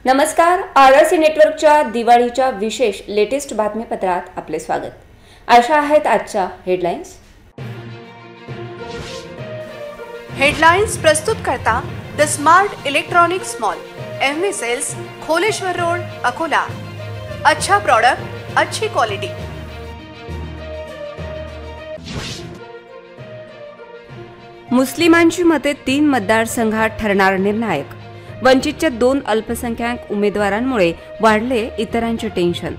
नमस्कार, आरआरसी नेटवर्कच्या दिवाळीच्या विशेष लेटेस्ट बातमीपत्रात आपले स्वागत। अशा आहेत आजच्या हेडलाइन्स प्रस्तुत करता the smart electronics mall, MV sales, Kholeshwar road, Akola. अच्छा प्रोडक्ट, अच्छी क्वालिटी। मुस्लिमांची मते 3 मतदारसंघात ठरणार निर्णायक। वंचितच्या 2 अल्पसंख्याक उमेदवारांमुळे वाढले इतरांचे टेन्शन।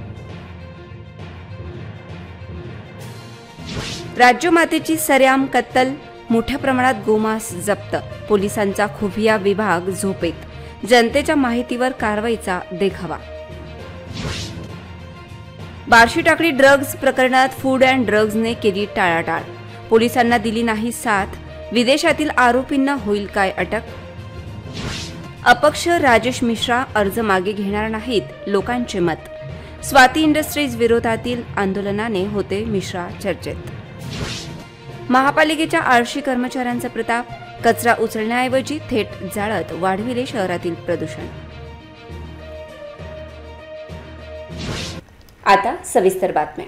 राज्यमातेची सऱ्याम कत्तल, मोठ्या प्रमाणात गोमांस जप्त, पोलिसांचा खुफिया विभाग झोपेत, जनतेच्या माहितीवर कारवाईचा देखावा। बार्शी टाकळी ड्रग्ज प्रकरणात फूड अँड ड्रग्जने केली टाळाटाळ, पोलिसांना दिली नाही साथ, विदेशातील आरोपींना होईल काय अटक। अपक्ष राजेश मिश्रा अर्ज मागे घेणार नाहीत, लोकांचे मत। स्वाती इंडस्ट्रीज विरोधातील आंदोलनाने होते मिश्रा चर्चेत। महापालिकेच्या आळशी कर्मचाऱ्यांचा प्रताप, कचरा उचलण्याऐवजी थेट जाळत वाढविले शहरातील प्रदूषण। आता सविस्तर बातम्या।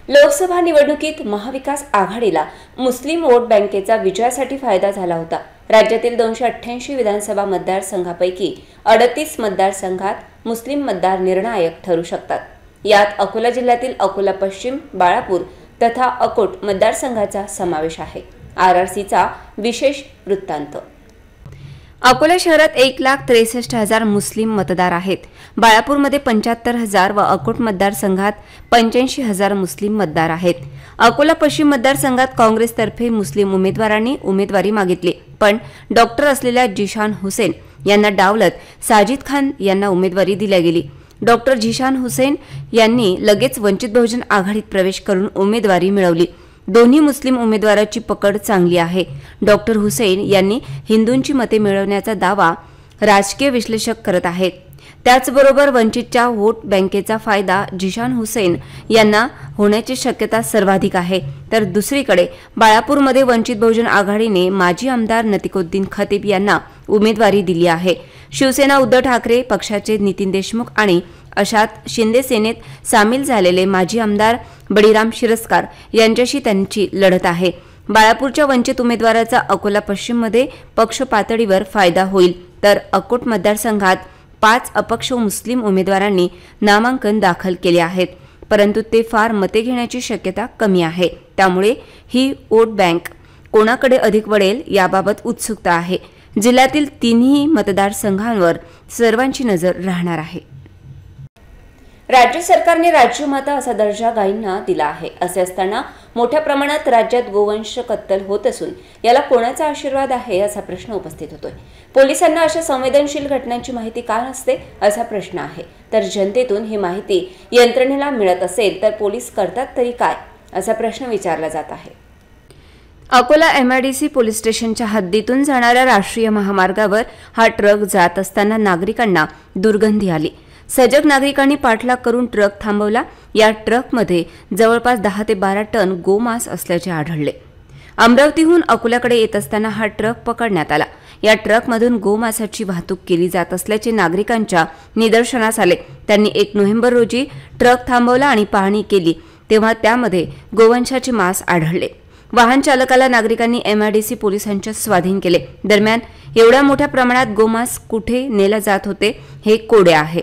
लोकसभा निवडणुकीत महाविकास आघाडीला मुस्लिम वोट बँकेचा विजयासाठी फायदा झाला होता। राज्यातील 288 विधानसभा मतदारसंघापैकी 38 मतदारसंघात मुस्लिम मतदार निर्णायक ठरू शकतात। यात अकोला जिल्ह्यातील अकोला पश्चिम, बाळापूर तथा अकोट मतदारसंघाचा समावेश आहे। आरआरसीचा विशेष वृत्तांत। अकोला शहरात 1,63,000 मुस्लिम मतदार आहेत। बाळापूरमध्ये 75,000 व अकोट मतदारसंघात 85,000 मुस्लिम मतदार आहेत। अकोला पश्चिम मतदारसंघात काँग्रेसतर्फे मुस्लिम उमेदवारांनी उमेदवारी मागितली, पण डॉक्टर असलेल्या जिशान हुसेन यांना डावलत साजिद खान यांना उमेदवारी दिली गेली। डॉक्टर जिशान हुसेन यांनी लगेच वंचित बहुजन आघाडीत प्रवेश करून उमेदवारी मिळवली। दोन्ही मुस्लिम उमेदवाराची पकड चांगली आहे। डॉक्टर हुसेन यांनी हिंदूंची मते मिळवण्याचा दावा राजकीय विश्लेषक करत आहेत। त्याचबरोबर वंचितच्या वोट बँकेचा फायदा जिशान हुसेन यांना होण्याची शक्यता सर्वाधिक आहे। तर दुसरीकडे बाळापूरमध्ये वंचित बहुजन आघाडीने माजी आमदार नतिकुद्दीन खतीब यांना उमेदवारी दिली आहे। शिवसेना उद्धव ठाकरे पक्षाचे नितीन देशमुख आणि अशात शिंदे सेनेत सामील झालेले माजी आमदार बळीराम शिरस्कार यांच्याशी त्यांची लढत आहे। बाळापूरच्या वंचित उमेदवाराचा अकोला पश्चिममध्ये पक्ष पातळीवर फायदा होईल, तर अकोट मतदारसंघात 5 अपक्ष मुस्लिम उमेदवारांनी नामांकन दाखल केले आहेत, परंतु ते फार मते घेण्याची शक्यता कमी आहे। त्यामुळे ही वोट बँक कोणाकडे अधिक वळेल याबाबत उत्सुकता आहे। जिल्ह्यातील 3ही मतदारसंघांवर सर्वांची नजर राहणार आहे। राज्य सरकारने राज्यमाता असा दर्जा गायींना दिला आहे। असे असताना मोठ्या प्रमाणात राज्यात गोवंश कत्तल होत असून याला कोणाचा आशीर्वाद आहे असा प्रश्न उपस्थित होतोय। पोलिसांना अशा संवेदनशील घटनांची माहिती का नसते असा प्रश्न आहे। तर जनतेतून ही माहिती यंत्रणेला मिळत असेल तर पोलीस करतात तरी काय असा प्रश्न विचारला जात आहे। अकोला एमआयडीसी पोलीस स्टेशनच्या हद्दीतून जाणाऱ्या राष्ट्रीय महामार्गावर हा ट्रक जात असताना नागरिकांना दुर्गंधी आली। सजग नागरिकांनी पाठलाग करून ट्रक थांबवला। या ट्रकमध्ये जवळपास 10 ते 12 टन गोमांस असल्याचे आढळले। अमरावतीहून अकोल्याकडे येत असताना हा ट्रक पकडण्यात आला। या ट्रकमधून गोमांसाची वाहतूक केली जात असल्याचे नागरिकांच्या निदर्शनास आले। त्यांनी 1 नोव्हेंबर रोजी ट्रक थांबवला आणि पाहणी केली, तेव्हा त्यामध्ये गोवंशाचे मांस आढळले। वाहन चालकाला नागरिकांनी एमआयडीसी पोलिसांच्या स्वाधीन केले। दरम्यान एवढ्या मोठ्या प्रमाणात गोमांस कुठे नेला जात होते हे कोडे आहे।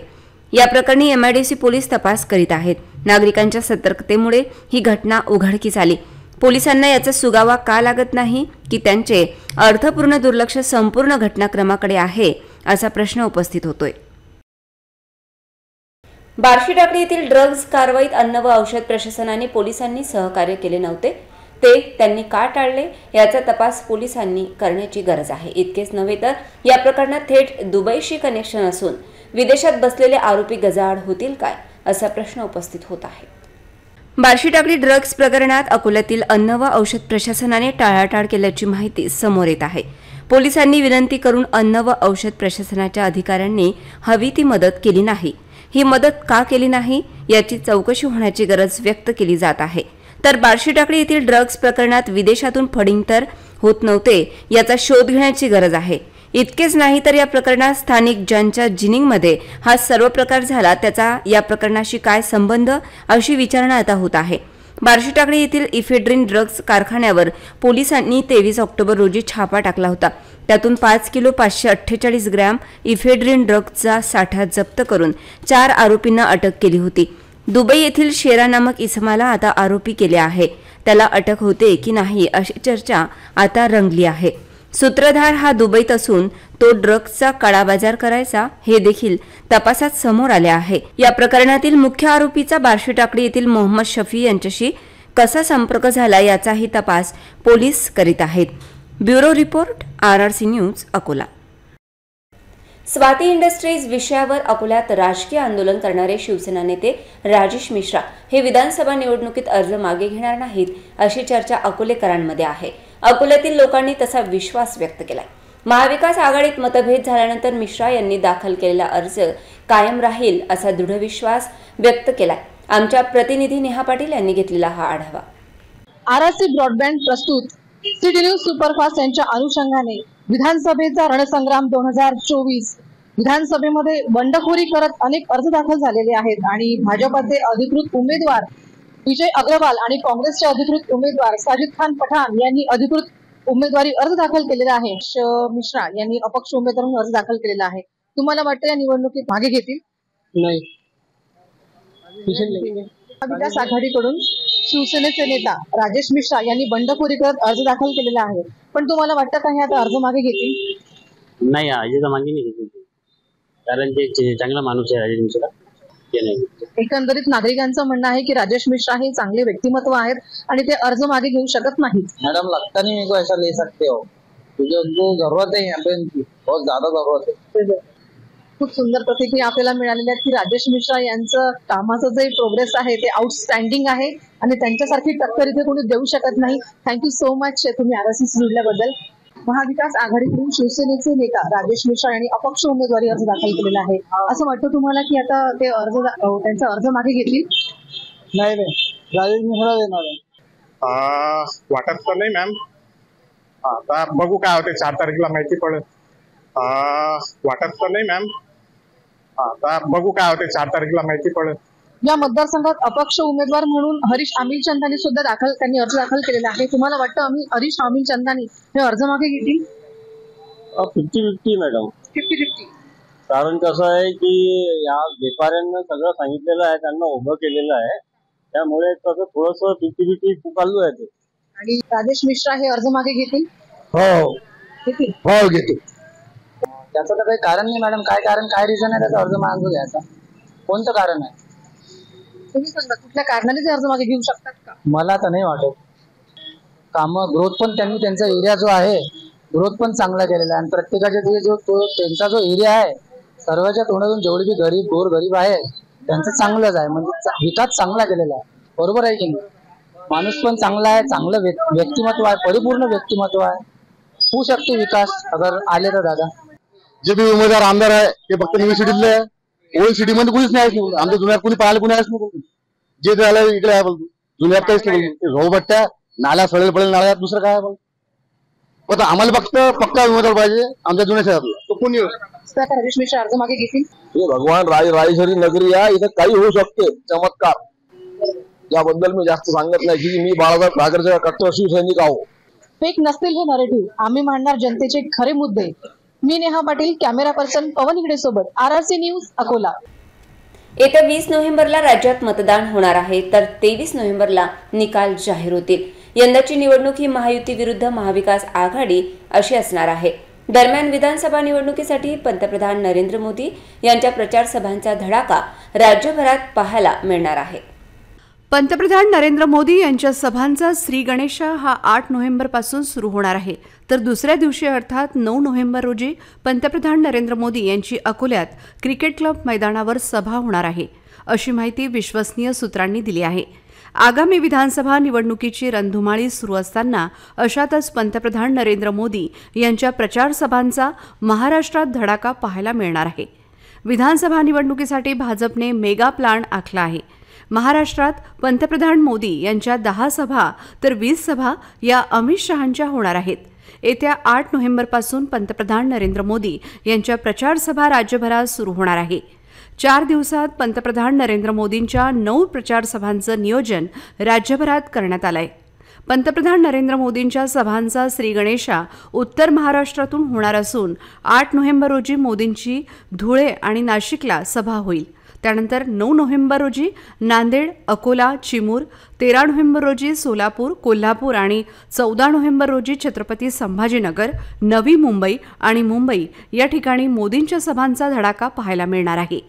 या प्रकरणी एमआयडीसी पोलीस तपास करीत आहेत। नागरिकांच्या सतर्कतेमुळे ही घटना उघडकीस आली। पोलिसांना याचा सुगावा का लागत नाही की त्यांचे अर्थपूर्ण दुर्लक्ष संपूर्ण घटनाक्रमाकडे आहे असा प्रश्न उपस्थित होतोय। बार्शी टाकळी येथील ड्रग्ज कारवाईत अन्न व औषध प्रशासनाने पोलिसांनी सहकार्य केले नव्हते, ते त्यांनी का टाळले याचा तपास पोलिसांनी करण्याची गरज आहे। इतकेच नव्हे तर या प्रकरणात थेट दुबईशी कनेक्शन असून विदेशात बसलेले आरोपी गजाआड होतील काय असा प्रश्न उपस्थित होत आहे। बार्शी टाकळी ड्रग्ज प्रकरणात अकोल्यातील अन्न व औषध प्रशासनाने टाळाटाळ केल्याची माहिती समोर येत आहे। पोलिसांनी विनंती करून अन्न व औषध प्रशासनाच्या अधिकाऱ्यांनी हवी ती मदत केली नाही। ही मदत का केली नाही याची चौकशी होण्याची गरज व्यक्त केली जात आहे। तर बार्शी टाकळी येथील ड्रग्ज प्रकरणात विदेशातून फडिंग तर होत नव्हते याचा शोध घेण्याची गरज आहे। इतकेच नाही तर या प्रकरणात स्थानिक ज्यांच्या जिनिंगमध्ये हा सर्व प्रकार झाला त्याचा या प्रकरणाशी काय संबंध अशी विचारणा आता होत आहे। बार्शी टाकळी येथील इफेड्रिन ड्रग्ज कारखान्यावर पोलिसांनी 23 ऑक्टोबर रोजी छापा टाकला होता। त्यातून 5 किलो 548 ग्रॅम इफेड्रिन ड्रग्जचा साठा जप्त करून 4 आरोपींना अटक केली होती। दुबई येथील शेरा नामक इसमाला आता आरोपी केले आहे। त्याला अटक होते की नाही अशी चर्चा आता रंगली आहे। सूत्रधार हा दुबईत असून तो ड्रग्जचा काळाबाजार करायचा हे देखील तपासात समोर आले आहे। या प्रकरणातील मुख्य आरोपीचा बार्शी टाकळी येथील मोहम्मद शफी यांच्याशी कसा संपर्क झाला याचाही तपास पोलीस करीत आहेत। Bureau report RRC news Akola. Swati industries विषयावर अकोल्यात राजकीय आंदोलन करणारे शिवसेना नेते राजेश मिश्रा हे विधानसभा निवडणुकीत अर्ज मागे घेणार नाहीत अशी चर्चा अकोलेकरांमध्ये आहे। अकोल्यातील लोकांनी तसा विश्वास व्यक्त केलाय। महाविकास आघाडीत मतभेद झाल्यानंतर मिश्रा यांनी दाखल केलेला अर्ज कायम राहील असा दृढ विश्वास व्यक्त केलाय। आमच्या प्रतिनिधी नेहा पाटील यांनी घेतलेला हा आढावा। RRC ब्रॉडबँड प्रस्तुत सिटी न्यूज सुपरफास्ट यांच्या अनुषंगाने विधानसभेचा रणसंग्राम 2024 विधानसभेमध्ये बंडखोरी करत अनेक अर्ज दाखल झालेले आहेत आणि भाजपचे अधिकृत उमेदवार विजय अग्रवाल आणि काँग्रेसचे अधिकृत उमेदवार साजिद खान पठाण यांनी अधिकृत उमेदवारी अर्ज दाखल केलेला आहे। मिश्रा यांनी अपक्ष उमेदवार म्हणून अर्ज दाखल केलेला आहे। तुम्हाला वाटतं या निवडणुकीत मागे घेतील? नाही। महाविकास आघाडीकडून शिवसेनेचे नेता राजेश मिश्रा यांनी बंडखोरी करत अर्ज दाखल केलेला आहे, पण तुम्हाला वाटतं का हे आता अर्ज मागे घेतील? नाही, अर्ज मागे नाही घेतील, कारण ते चांगला माणूस आहे राजेश मिश्रा। एकंदरीत नागरिकांचं म्हणणं आहे की राजेश मिश्रा हे चांगले व्यक्तिमत्व आहेत आणि ते अर्ज मागे घेऊ शकत नाहीत। मैडम लगता नहीं मेरे को ऐसा ले सकते हो, मुझे उनको जरूरत है यहाँ पे, बहुत ज्यादा जरूरत है। खूप सुंदर प्रतिक्रिया आपल्याला मिळालेल्या आहेत की राजेश मिश्रा यांचं कामाचं जे प्रोग्रेस आहे ते आउटस्टँडिंग आहे आणि त्यांच्यासारखी टक्कर इथे कोणी देऊ शकत नाही। थँक्यू सो मच तुम्ही RRC जोडल्याबद्दल। महाविकास आघाडीकडून शिवसेनेचे नेता राजेश मिश्रा यांनी अपक्ष उमेदवारी अर्ज दाखल केलेला आहे। असं वाटतं तुम्हाला की आता ते अर्ज त्यांचा अर्ज मागे घेतील? नाही राजेश मिश्रा देणार आहे। वाटत तर नाही मॅम, आता बघू काय होते, 4 तारखेला माहिती पडेल। वाटत तर नाही मॅम, आता बघू काय होते, 4 तारखेला माहिती पडेल। या मतदारसंघात अपक्ष उमेदवार म्हणून हरीश आमिलचंदानी सुद्धा त्यांनी अर्ज दाखल केलेला आहे। तुम्हाला वाटतं हरीश आमिलचंदानी हे अर्ज मागे घेतील? 50-50 मॅडम, 50-50। कारण कसं आहे की या व्यापाऱ्यांना सगळं सांगितलेलं आहे, त्यांना उभं केलेलं आहे, त्यामुळे कसं थोडंसं 50-50 चालू आहे ते। आणि राजेश मिश्रा हे अर्ज मागे घेतील? हो घेतील। हो घेतो। त्याचं तर काही कारण नाही मॅडम, काय कारण, काय रिझन आहे त्याचा अर्ज मागे घ्यायचा? कोणतं कारण आहे? तुम्ही सांगा, कुठल्या कारणाने ते अर्ज मागे घेऊ शकतात का? मला तर नाही वाटत। काम ग्रोथ पण त्यांनी त्यांचा एरिया जो आहे ग्रोथ पण चांगला केलेला आहे आणि प्रत्येकाच्या त्यांचा जो एरिया आहे सर्वांच्या तोंडातून जेवढे बी गरीब गोरगरीब आहे त्यांचं चांगलंच आहे, म्हणजे विकास चांगला केलेला आहे। बरोबर आहे की नाही? माणूस पण चांगला आहे, चांगलं व्यक्तिमत्व आहे, परिपूर्ण व्यक्तिमत्व आहे, होऊ शकते विकास अगर आले तर। दादा जे भी उमेदवार आमदार आहे ते फक्त नवी सिटीतले आहे, ओल्ड सिटी मध्ये कोणीच नाही। आमच्या जुन्यात कोणी पाहायला कोणी आहेच नाही, जे झालं इकडे आहे बोलतो, जुन्यात काहीच नाही। रोबट्ट्या नाल्या सडेल पडेल नाल्यात, दुसरं काय बोल। आता आम्हाला फक्त पक्का उमेदवार पाहिजे आमच्या जुन्या शहरातला, तो कोणी हरीश मिश्रा अर्ज मागे घेतील? भगवान राजेश्वरी नगरी आहे, इथं काही होऊ शकते चमत्कार, याबद्दल मी जास्त सांगत नाही की मी बाळासाहेब ठाकरेचा कट्टर शिवसैनिक आहो। फेक नसतील हे नरेटिव्ह, आम्ही मांडणार जनतेचे खरे मुद्दे। मी नेहा पाटील, कॅमेरा पर्सन पवन हिगडे सोबत, RRC न्यूज अकोला। येत्या 20 नोव्हेंबरला राज्यात मतदान होणार आहे, तर 23 नोव्हेंबरला निकाल जाहीर होतील। यंदाची निवडणूक ही महायुती विरुद्ध महाविकास आघाडी अशी असणार आहे। दरम्यान विधानसभा निवडणुकीसाठी पंतप्रधान नरेंद्र मोदी यांच्या प्रचार सभांचा धडाका राज्यभरात पाहायला मिळणार आहे। पंतप्रधान नरेंद्र मोदी यांच्या सभांचा श्री गणेश हा 8 नोव्हेंबरपासून सुरू होणार आहे, तर दुसऱ्या दिवशी अर्थात 9 नोव्हेंबर रोजी पंतप्रधान नरेंद्र मोदी यांची अकोल्यात क्रिकेट क्लब मैदानावर सभा होणार आहे, अशी माहिती विश्वसनीय सूत्रांनी दिली आहे। आगामी विधानसभा निवडणुकीची रणधुमाळी सुरू असताना अशातच पंतप्रधान नरेंद्र मोदी यांच्या प्रचार सभांचा महाराष्ट्रात धडाका पाहायला मिळणार आहे। विधानसभा निवडणुकीसाठी भाजपने मेगा प्लान आखला आहे। महाराष्ट्रात पंतप्रधान मोदी यांच्या 10 सभा तर 20 सभा या अमित शहांच्या होणार आहेत. येत्या 8 नोव्हेंबरपासून पंतप्रधान नरेंद्र मोदी यांच्या प्रचार सभा राज्यभरात सुरू होणार आहे. 4 दिवसात पंतप्रधान नरेंद्र मोदींच्या 9 प्रचार सभांचं नियोजन राज्यभरात करण्यात आलंय. पंतप्रधान नरेंद्र मोदींच्या सभांचा श्री गणेशा उत्तर महाराष्ट्रातून होणार असून 8 नोव्हेंबर रोजी मोदींची धुळे आणि नाशिकला सभा होईल. त्यानंतर 9 नोव्हेंबर रोजी नांदेड, अकोला, चिमूर, 13 नोव्हेंबर रोजी सोलापूर, कोल्हापूर आणि 14 नोव्हेंबर रोजी छत्रपती संभाजीनगर, नवी मुंबई आणि मुंबई या ठिकाणी मोदींच्या सभांचा धडाका पाहायला मिळणार आहे.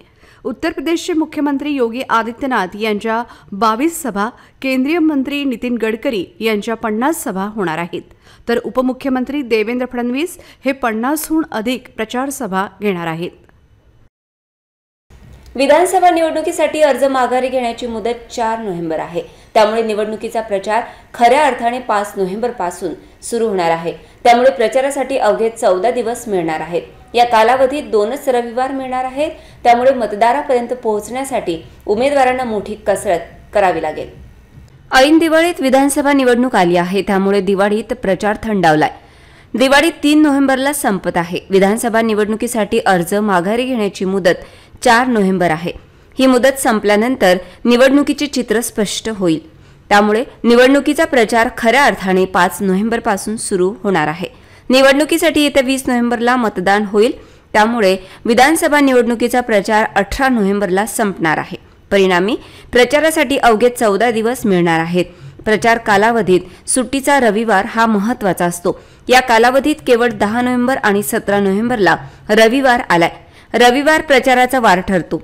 उत्तर प्रदेशचे मुख्यमंत्री योगी आदित्यनाथ यांच्या 22 सभा, केंद्रीय मंत्री नितीन गडकरी यांच्या 50 सभा होणार आहेत. तर उपमुख्यमंत्री देवेंद्र फडणवीस हे 50हून अधिक प्रचार सभा घेणार आहेत. विधानसभा निवडणुकीसाठी अर्ज माघारी घेण्याची मुदत 4 नोव्हेंबर आहे. त्यामुळे निवडणुकीचा प्रचार खऱ्या अर्थाने 5 नोव्हेंबर पासून सुरू होणार आहे. त्यामुळे प्रचारासाठी अवघे 14 दिवस मिळणार आहेत. या कालावधीत 2च रविवार मिळणार आहेत. त्यामुळे मतदारापर्यंत पोहोचण्यासाठी उमेदवारांना मोठी कसरत करावी लागेल. ऐन दिवाळीत विधानसभा निवडणूक आली आहे. त्यामुळे दिवाळीत प्रचार थंडावलाय. दिवाळी 3 नोव्हेंबरला संपत आहे. विधानसभा निवडणुकीसाठी अर्ज माघारी घेण्याची मुदत 4 नोव्हेंबर आहे. ही मुदत संपल्यानंतर निवडणुकीचे चित्र स्पष्ट होईल. त्यामुळे निवडणुकीचा प्रचार खऱ्या अर्थाने 5 नोव्हेंबरपासून सुरू होणार आहे. निवडणुकीसाठी येत्या 20 नोव्हेंबरला मतदान होईल. त्यामुळे विधानसभा निवडणुकीचा प्रचार 18 नोव्हेंबरला संपणार आहे. परिणामी प्रचारासाठी अवघे 14 दिवस मिळणार आहेत. प्रचार कालावधीत सुट्टीचा रविवार हा महत्त्वाचा असतो. या कालावधीत केवळ 10 नोव्हेंबर आणि 17 नोव्हेंबरला रविवार आलाय. रविवार प्रचाराचा वार ठरतो.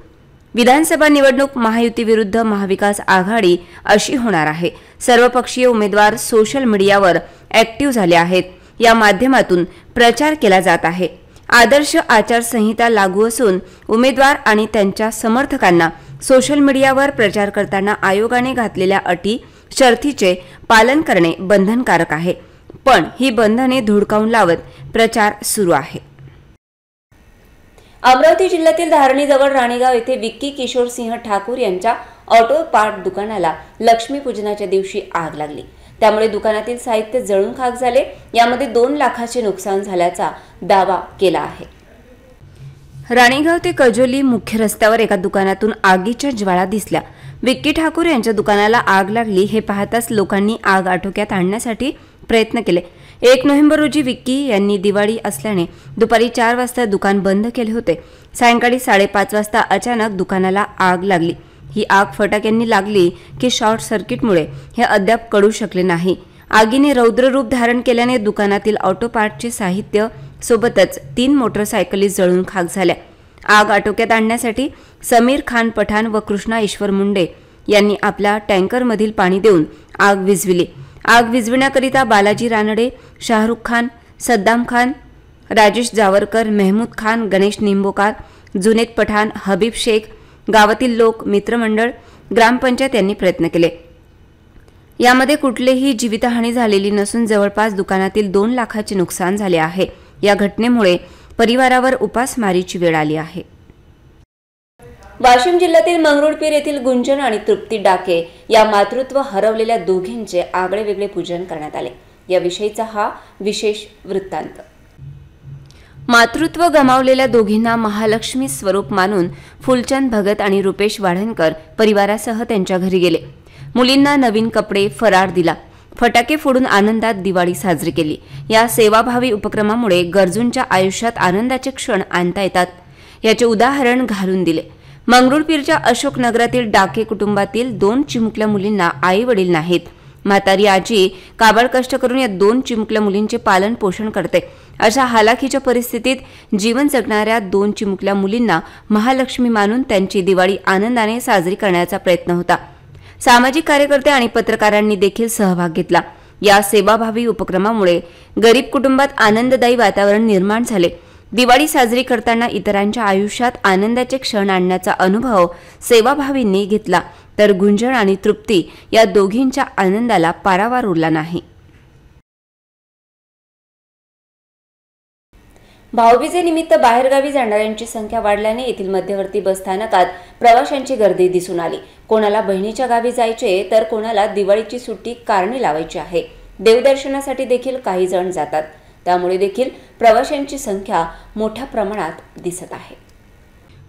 विधानसभा निवडणूक महायुती विरुद्ध महाविकास आघाडी अशी होणार आहे. सर्वपक्षीय उमेदवार सोशल मीडियावर ऍक्टिव्ह झाले आहेत. या माध्यमातून प्रचार केला जात आहे. आदर्श आचारसंहिता लागू असून उमेदवार आणि त्यांच्या समर्थकांना सोशल मीडियावर प्रचार करताना आयोगाने घातलेल्या अटी शर्थीचे पालन करणे बंधनकारक आहे. पण ही बंधने धुडकावून लावत प्रचार सुरू आहे. अमरावती जिल्ह्यातील धारणीजवळ राणीगाव येथे विक्की किशोर सिंह ठाकूर यांच्या ऑटो पार्ट दुकानाला लक्ष्मीपूजनाच्या दिवशी आग लागली. त्यामुळे दुकानातील साहित्य जळून खाक झाले. यामध्ये 2 लाखाचे नुकसान झाल्याचा दावा केला आहे. राणीगाव ते कजोली मुख्य रस्त्यावर एका दुकानातून आगीच्या ज्वाळा दिसल्या. विक्की ठाकूर यांच्या दुकानाला आग लागली हे पाहताच लोकांनी आग आटोक्यात आणण्यासाठी प्रयत्न केले. 1 नोव्हेंबर रोजी विक्की यांनी दिवाळी असल्याने दुपारी 4 वाजता दुकान बंद केले होते. सायंकाळी 5:30 वाजता अचानक दुकानाला आग लागली. ही आग फटाक्यांनी लागली की शॉर्ट सर्किटमुळे हे अद्याप कळू शकले नाही. आगीने रौद्र रूप धारण केल्याने दुकानातील ऑटो पार्टचे साहित्य सोबतच 3 मोटरसायकली जळून खाक झाल्या. आग आटोक्यात आणण्यासाठी समीर खान पठाण व कृष्णा ईश्वर मुंडे यांनी आपल्या टँकरमधील पाणी देऊन आग विझविली. आग विझविण्याकरिता बालाजी रानडे, शाहरुख खान, सद्दाम खान, राजेश जावरकर, मेहमूद खान, गणेश निंबोकार, जुनेद पठाण, हबीब शेख, गावातील लोक, मित्रमंडळ, ग्रामपंचायत यांनी प्रयत्न केले. यामध्ये कुठलीही जीवितहानी झालेली नसून जवळपास दुकानातील 2 लाखाचे नुकसान झाले आहे. या घटनेमुळे परिवारावर उपासमारीची वेळ आली आहे. वाशिम जिल्ह्यातील मंगरुळपीर येथील गुंजन आणि तृप्ती डाके या मातृत्व हरवलेल्या दोघींचे आगळेवेगळे पूजन करण्यात आले. याविषयीचा हा विशेष वृत्तांत. मातृत्व गमावलेल्या दोघींना महालक्ष्मी स्वरूप मानून फुलचंद भगत आणि रुपेश वाढणकर परिवारासह त्यांच्या घरी गेले. मुलींना नवीन कपडे, फराळ दिला. फटाके फोडून आनंदात दिवाळी साजरी केली. या सेवाभावी उपक्रमामुळे गरजूंच्या आयुष्यात आनंदाचे क्षण आणता येतात याचे उदाहरण घालून दिले. मंगरुळपीरच्या अशोकनगरातील डाके कुटुंबातील 2 चिमुकल्या मुलींना आई वडील नाहीत. म्हातारी आजी काबाड कष्ट करून या 2 चिमुकल्या मुलींचे पालन पोषण करते. अशा हालाखीच्या परिस्थितीत जीवन जगणाऱ्या 2 चिमुकल्या मुलींना महालक्ष्मी मानून त्यांची दिवाळी आनंदाने साजरी करण्याचा प्रयत्न होता. सामाजिक कार्यकर्ते आणि पत्रकारांनी देखील सहभाग घेतला. या सेवाभावी उपक्रमामुळे गरीब कुटुंबात आनंददायी वातावरण निर्माण झाले. दिवाळी साजरी करताना इतरांच्या आयुष्यात आनंदाचे क्षण आणण्याचा अनुभव सेवाभावींनी घेतला. तर गुंजन आणि तृप्ती या दोघींच्या आनंदाला पारावार उरला नाही. भाऊबीजेनिमित्त बाहेरगावी जाणाऱ्यांची संख्या वाढल्याने येथील मध्यवर्ती बस स्थानकात प्रवाशांची गर्दी दिसून आली। कोणाला बहिणीच्या गावी जायचे तर कोणाला दिवाळीची सुट्टी कारणे लावायची आहे। देवदर्शनासाठी देखील काही जण जातात, त्यामुळे देखील प्रवाशांची संख्या मोठ्या प्रमाणात दिसत आहे।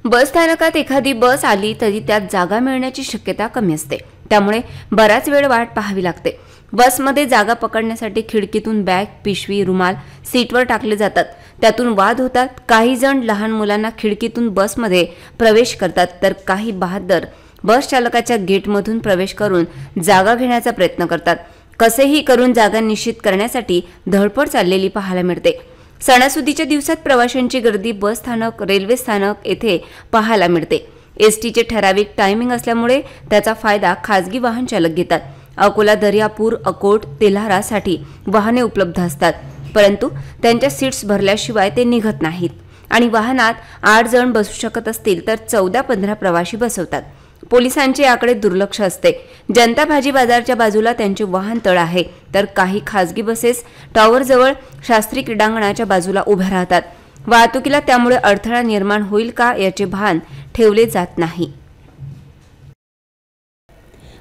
बस स्थानकात एखादी बस आली तरी त्यात जागा मिळण्याची शक्यता कमी असते, त्यामुळे बराच वेळ वाट पाहावी लागते। बसमध्ये जागा पकडण्यासाठी खिडकीतून बॅग, पिशवी, रुमाल सीटवर टाकले जातात, त्यातून वाद होतात। काही जण लहान मुलांना खिडकीतून बसमध्ये प्रवेश करतात, तर काही बहाद्दर बस चालकाच्या गेटमधून प्रवेश करून जागा घेण्याचा प्रयत्न करतात। कसेही करून जागा निश्चित करण्यासाठी धडपड चाललेली पाहायला मिळते। सणासुदीच्या दिवसात प्रवाशांची गर्दी बस स्थानक, रेल्वे स्थानक येथे पाहायला मिळते। एसटीचे ठराविक टायमिंग असल्यामुळे त्याचा फायदा खासगी वाहन चालक घेतात। अकोला, दर्यापूर, अकोट, तेल्हारासाठी वाहने उपलब्ध असतात, परंतु त्यांच्या सीट्स भरल्याशिवाय ते निघत नाहीत आणि वाहनात 8 जण बसू शकत असतील तर 14-15 प्रवासी बसवतात। पोलिसांचे याकडे दुर्लक्ष असते। जनता भाजी बाजारच्या बाजूला त्यांचे वाहनतळ आहे, तर काही खासगी बसेस टॉवरजवळ शास्त्री क्रीडांगणाच्या बाजूला उभ्या राहतात। वाहतुकीला त्यामुळे अडथळा निर्माण होईल का याचे भान ठेवले जात नाही।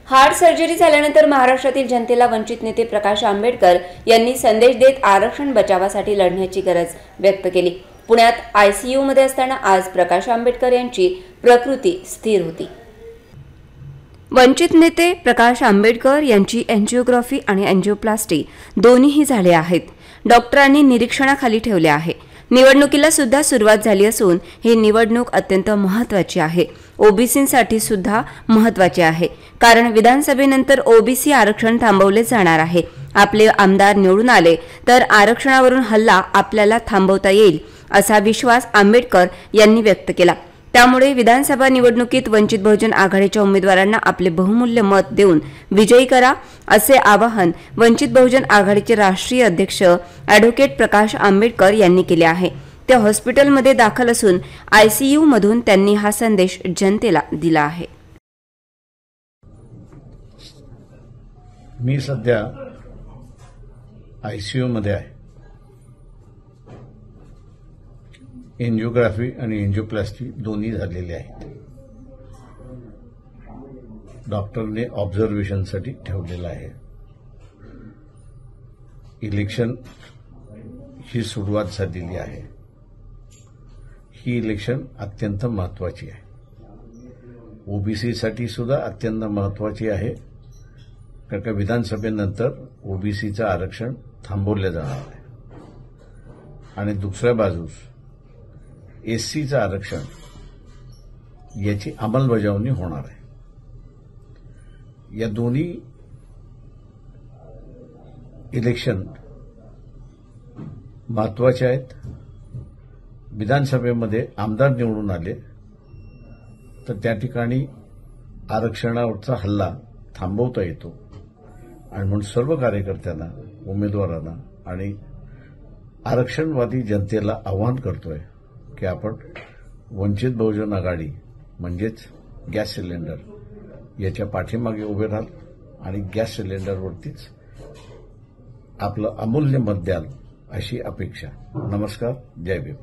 हार्ट सर्जरी झाल्यानंतर महाराष्ट्रातील जनतेला वंचित नेते प्रकाश आंबेडकर यांनी संदेश देत आरक्षण बचावासाठी लढण्याची गरज व्यक्त केली। पुण्यात ICU मध्ये असताना आज प्रकाश आंबेडकर यांची प्रकृती स्थिर होती। वंचित नेते प्रकाश आंबेडकर यांची एंजिओग्राफी आणि एंजिओप्लास्टी दोन्हीही झाले आहेत। डॉक्टरांनी निरीक्षणाखाली ठेवले आहे। निवडणुकीला सुद्धा सुरुवात झाली असून ही निवडणूक अत्यंत महत्त्वाची आहे। ओबीसींसाठी सुद्धा महत्त्वाची आहे, कारण विधानसभेनंतर ओबीसी आरक्षण थांबवले जाणार आहे। आपले आमदार निवडून आले तर आरक्षणावरून हल्ला आपल्याला थांबवता येईल असा विश्वास आंबेडकर यांनी व्यक्त केला। त्यामुळे विधानसभा निवडणुकीत वंचित बहुजन आघाडीच्या उमेदवारांना आपले बहुमूल्य मत देऊन विजयी करा असे आवाहन वंचित बहुजन आघाडीचे राष्ट्रीय अध्यक्ष ॲडव्होकेट प्रकाश आंबेडकर यांनी केले आहे। ते हॉस्पिटलमध्ये दाखल असून ICU मधून त्यांनी हा संदेश जनतेला दिला आहे। मी सध्या ICU मध्ये आहे। एंजिओग्राफी आणि एंजिओप्लास्टी दोन्ही झालेले आहेत। डॉक्टरने ऑब्झर्वेशनसाठी ठेवलेलं आहे। इलेक्शन ही सुरुवात झालेली आहे। ही इलेक्शन अत्यंत महत्त्वाची आहे। ओबीसीसाठी सुद्धा अत्यंत महत्त्वाची आहे, कारण का विधानसभेनंतर ओबीसीचं आरक्षण थांबवलं जाणार आहे आणि दुसऱ्या बाजूस एससीचं आरक्षण याची अंमलबजावणी होणार आहे। या दोन्ही इलेक्शन महत्त्वाचे आहेत। विधानसभेमध्ये आमदार निवडून आले तर त्या ठिकाणी आरक्षणावरचा हल्ला थांबवता येतो आणि म्हणून सर्व कार्यकर्त्यांना, उमेदवारांना आणि आरक्षणवादी जनतेला आवाहन करतोय की आपण वंचित बहुजन आघाडी म्हणजेच गॅस सिलेंडर याच्या पाठीमागे उभे राहाल आणि गॅस सिलेंडरवरतीच आपलं अमूल्य मत द्याल अशी अपेक्षा। नमस्कार, जय भीम।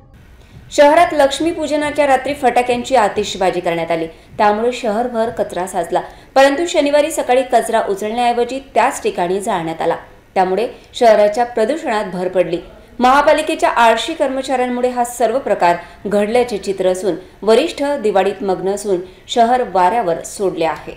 शहरात लक्ष्मीपूजनाच्या रात्री फटाक्यांची आतिषबाजी करण्यात आली, त्यामुळे शहरभर कचरा साचला, परंतु शनिवारी सकाळी कचरा उचलण्याऐवजी त्याच ठिकाणी जाळण्यात आला, त्यामुळे शहराच्या प्रदूषणात भर पडली। महापालिकेच्या आळशी कर्मचाऱ्यांमुळे हा सर्व प्रकार घडल्याचे चित्र असून वरिष्ठ दिवाळीत मग्न असून शहर वाऱ्यावर सोडले आहे।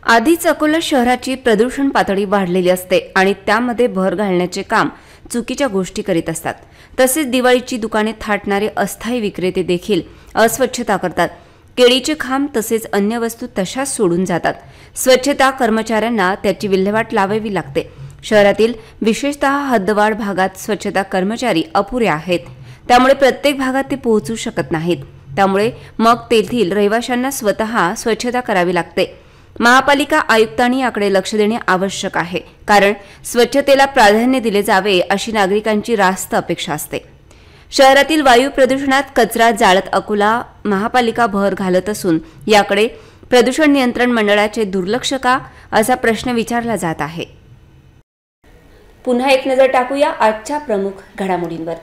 आधीच अकोला शहराची प्रदूषण पातळी वाढलेली असते आणि त्यामध्ये भर घालण्याचे काम चुकीच्या गोष्टी करीत असतात। तसेच दिवाळीची दुकाने थाटणारे अस्थायी विक्रेते देखील अस्वच्छता करतात। केळीचे खांब तसेच अन्य वस्तू तशाच सोडून जातात। स्वच्छता कर्मचाऱ्यांना त्याची विल्हेवाट लावावी लागते। शहरातील विशेषतः हद्दवाढ भागात स्वच्छता कर्मचारी अपुरे आहेत, त्यामुळे प्रत्येक भागात ते पोहोचू शकत नाहीत। त्यामुळे मग तेथील रहिवाशांना स्वतः स्वच्छता करावी लागते। महापालिका आयुक्तांनी याकडे लक्ष देणे आवश्यक आहे, कारण स्वच्छतेला प्राधान्य दिले जावे अशी नागरिकांची रास्त अपेक्षा असते। शहरातील वायू प्रदूषणात कचरा जाळत अकोला महापालिका भर घालत असून याकडे प्रदूषण नियंत्रण मंडळाचे दुर्लक्ष का असा प्रश्न विचारला जात आहे। पुन्हा एक नजर टाकूया आजच्या प्रमुख घडामोडींवर।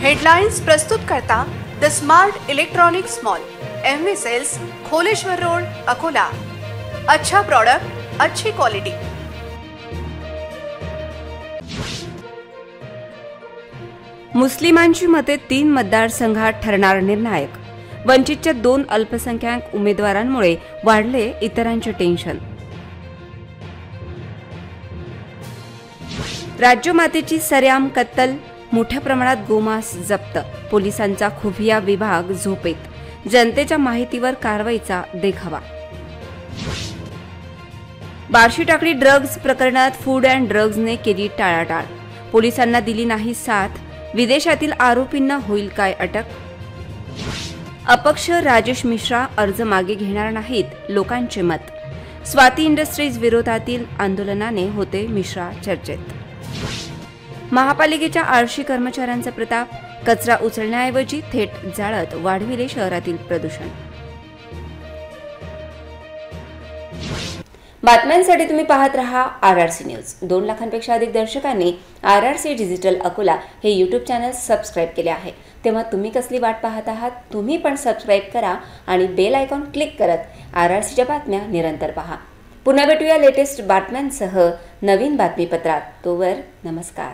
हेडलाइन्स प्रस्तुत करता the smart electronics mall, MV sales, Kholeshwar road, Akola. अच्छा प्रोडक्ट, अच्छी क्वालिटी। मुस्लिमांची मते 3 मतदारसंघात ठरणार निर्णायक। वंचितच्या 2 अल्पसंख्याक उमेदवारांमुळे वाढले इतरांचे टेन्शन। राज्यमातेची सरेआम कत्तल, मोठ्या प्रमाणात गोमांस जप्त। पोलिसांचा खुफिया विभाग झोपेत, जनतेच्या माहितीवर कारवाईचा देखावा। बार्शी टाकळी ड्रग्ज प्रकरणात फूड अँड ड्रग्जने केली टाळाटाळ, पोलिसांना दिली नाही साथ। विदेशातील आरोपींना होईल काय अटक? अपक्ष राजेश मिश्रा अर्ज मागे घेणार नाहीत, लोकांचे मत। स्वाती इंडस्ट्रीज विरोधातील आंदोलनाने होते मिश्रा चर्चेत। महापालिकेच्या आळशी कर्मचाऱ्यांचा प्रताप, कचरा उचलण्याऐवजी थेट जाळत वाढविले शहरातील प्रदूषण। बातम्यांसाठी तुम्ही पाहत रहा RRC न्यूज। 2 लाखांपेक्षा अधिक दर्शकांनी RRC डिजिटल अकोला हे YouTube चॅनल सबस्क्राईब केले आहे, तेव्हा तुम्ही कसली वाट पाहत आहात? तुम्ही पण सबस्क्राईब करा आणि बेल आयकॉन क्लिक करत RRCच्या बातम्या निरंतर पहा। पुन्हा भेटूया लेटेस्ट बातम्यांसह नवीन बातमीपत्रात। तोवर नमस्कार।